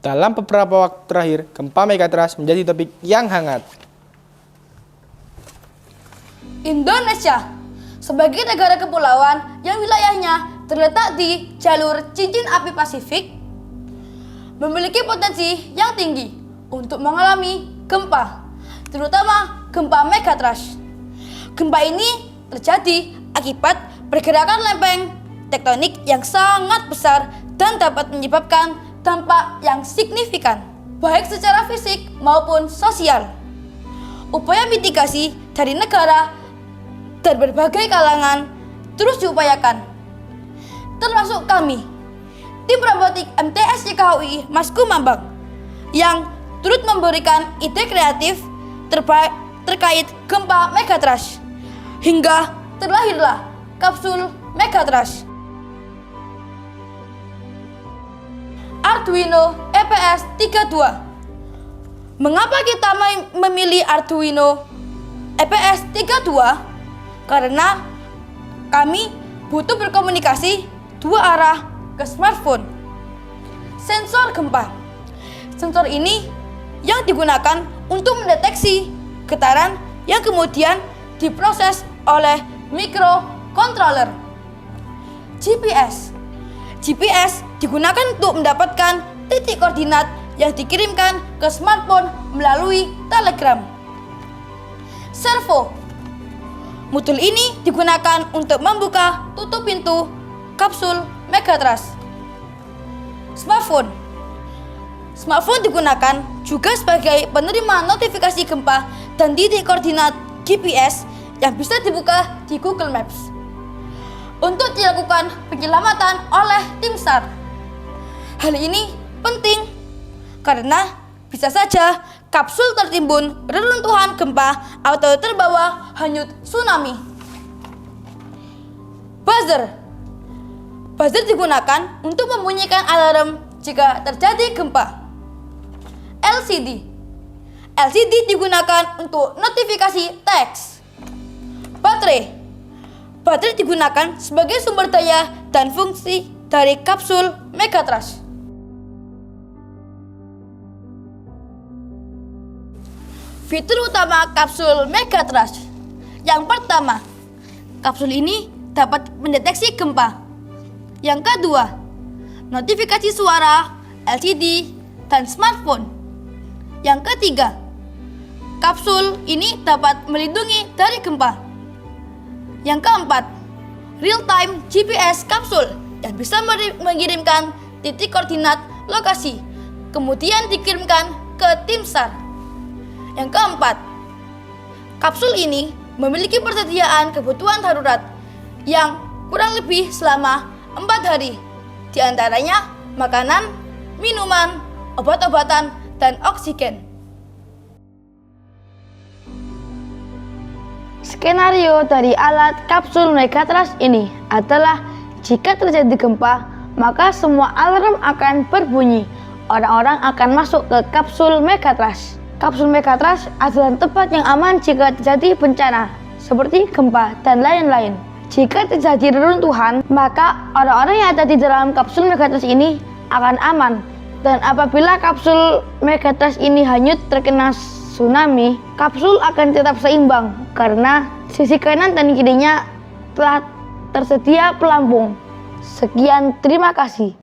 Dalam beberapa waktu terakhir, gempa megatrust menjadi topik yang hangat. Indonesia sebagai negara kepulauan yang wilayahnya terletak di jalur cincin api Pasifik memiliki potensi yang tinggi untuk mengalami gempa, terutama gempa megatrust. Gempa ini terjadi akibat pergerakan lempeng tektonik yang sangat besar dan dapat menyebabkan dampak yang signifikan, baik secara fisik maupun sosial. Upaya mitigasi dari negara dan berbagai kalangan terus diupayakan, termasuk kami, tim robotik MTS YKUI Masku Mambang, yang turut memberikan ide kreatif terkait gempa megatrust, hingga terlahirlah kapsul megatrust. Arduino EPS 32. Mengapa kita memilih Arduino EPS 32? Karena kami butuh berkomunikasi dua arah ke smartphone. Sensor gempa. Sensor ini yang digunakan untuk mendeteksi getaran yang kemudian diproses oleh microcontroller. GPS. GPS digunakan untuk mendapatkan titik koordinat yang dikirimkan ke smartphone melalui Telegram. Servo. Modul ini digunakan untuk membuka tutup pintu kapsul megatrust. Smartphone. Smartphone digunakan juga sebagai penerima notifikasi gempa dan titik koordinat GPS yang bisa dibuka di Google Maps untuk dilakukan penyelamatan oleh tim SAR. Hal ini penting karena bisa saja kapsul tertimbun reruntuhan gempa atau terbawa hanyut tsunami. Buzzer. Buzzer digunakan untuk membunyikan alarm jika terjadi gempa. LCD. LCD digunakan untuk notifikasi teks. Baterai. Baterai digunakan sebagai sumber daya dan fungsi dari kapsul megatrust. Fitur utama kapsul megatrust. Yang pertama, kapsul ini dapat mendeteksi gempa. Yang kedua, notifikasi suara, LCD, dan smartphone. Yang ketiga, kapsul ini dapat melindungi dari gempa. Yang keempat, real-time GPS kapsul yang bisa mengirimkan titik koordinat lokasi, kemudian dikirimkan ke tim SAR. Yang keempat, kapsul ini memiliki persediaan kebutuhan darurat yang kurang lebih selama 4 hari, di antaranya makanan, minuman, obat-obatan, dan oksigen. Skenario dari alat kapsul megatrust ini adalah jika terjadi gempa, maka semua alarm akan berbunyi. Orang-orang akan masuk ke kapsul megatrust. Kapsul megatrust adalah tempat yang aman jika terjadi bencana, seperti gempa dan lain-lain. Jika terjadi reruntuhan, maka orang-orang yang ada di dalam kapsul megatrust ini akan aman. Dan apabila kapsul megatrust ini hanyut terkena tsunami, kapsul akan tetap seimbang karena sisi kanan dan kirinya telah tersedia pelampung. Sekian, terima kasih.